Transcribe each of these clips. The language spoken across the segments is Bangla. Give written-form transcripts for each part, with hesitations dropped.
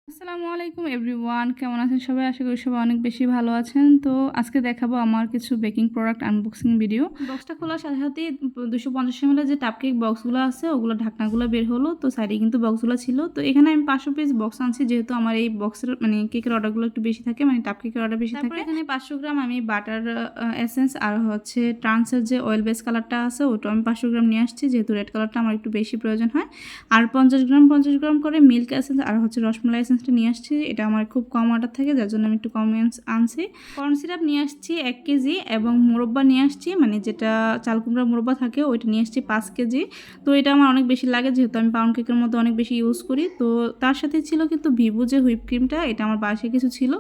আসসালামু আলাইকুম এভরিওয়ান, কেমন আছেন সবাই? আশা করি সবাই অনেক বেশি ভালো আছেন। তো আজকে দেখাবো আমার কিছু বেকিং প্রোডাক্ট আনবক্সিং ভিডিও। বক্সটা খোলার সাথে সাথেই 250 ml যে টাপ কেক বক্সগুলো আছে ওগুলো ঢাকনাগুলো বের হলো। তো সাইডে কিন্তু বক্সগুলো ছিল। তো এখানে আমি 500 পিস বক্স আনছি, যেহেতু আমার এই বক্সের কেকের অর্ডারগুলো একটু বেশি থাকে, টাপ কেকের অর্ডার বেশি থাকে। এখানে 500 গ্রাম আমি বাটার এসেন্স আর হচ্ছে ট্রান্সের যে অয়েল বেস কালারটা আছে ওটা আমি 500 গ্রাম নিয়ে আসছি, যেহেতু রেড কালারটা আমার একটু বেশি প্রয়োজন হয়। আর 50 গ্রাম করে মিল্ক এসেন্স আর হচ্ছে রসমালাই এসেন্সটা নিয়ে আসছি। এটা আমার খুব কম অর্ডার থাকে, যার জন্য আমি একটু কম আনছি। কর্ন সিরাপ নিয়ে আসছি 1 কেজি এবং মুরব্বা নিয়ে আসছি, যেটা চাল কুমড়ার মুরব্বা থাকে ওইটা নিয়ে আসছি 5 কেজি। তো এটা আমার অনেক বেশি লাগে, যেহেতু আমি পাউন্ড কেকের মধ্যে অনেক বেশি ইউজ করি। তো তার সাথে ছিল কিন্তু ভিভো যে হুইপ ক্রিমটা, এটা আমার বাসায় কিছু ছিল,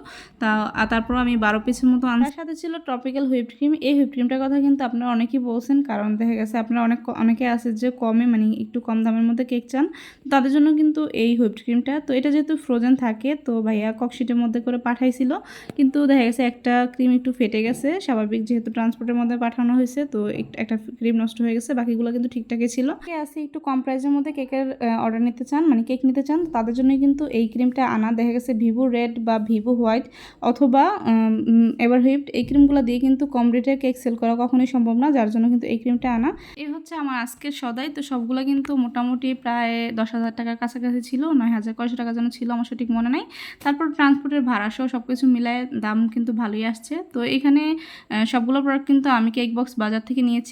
তারপর আমি 12 পিসের মতো আনছি। তার সাথে ছিল ট্রপিক্যাল হুইপ ক্রিম। এই হুইপ ক্রিমটার কথা কিন্তু আপনারা অনেকেই বলছেন, কারণ দেখা গেছে আপনারা অনেকে আছে যে কমে একটু কম দামের মধ্যে কেক চান, তাদের জন্য কিন্তু এই হুইপ ক্রিমটা। তো এটা যেহেতু ফ্রোজেন থাকে, তো ভাইয়া ককশিটের মধ্যে করে পাঠাইছিল, কিন্তু দেখা গেছে একটা ক্রিম একটু ফেটে গেছে, স্বাভাবিক যেহেতু ট্রান্সপোর্টের মধ্যে পাঠানো হয়েছে, তো একটা ক্রিম নষ্ট হয়ে গেছে, বাকিগুলো কিন্তু ঠিকঠাকই ছিল। কে আছে একটু কম প্রাইসের মধ্যে কেকের অর্ডার নিতে চান, কেক নিতে চান, তাদের জন্য কিন্তু এই ক্রিমটা আনা। দেখা গেছে ভিভো রেড বা ভিভো হোয়াইট অথবা এভার হুইপড, এই ক্রিমগুলো দিয়ে কিন্তু কম রেটে কেক সেল করা কখনোই সম্ভব না, যার জন্য কিন্তু এই ক্রিমটা আনা। এই হচ্ছে আমার আজকের সদাই। তো সবগুলো কিন্তু মোটামুটি প্রায় 10,000 টাকার কাছাকাছি ছিল, 9,000 কয়শো টাকা যেন ছিল, আমার সঠিক মনে নাই। তারপর ট্রান্সপোর্টের ভাড়া সহ সব কিছু মিলায় দাম কিন্তু ভালোই আসছে। তো এখানে সবগুলো প্রোডাক্ট কিন্তু আমি কেক বক্স বাজার থেকে নিয়েছি।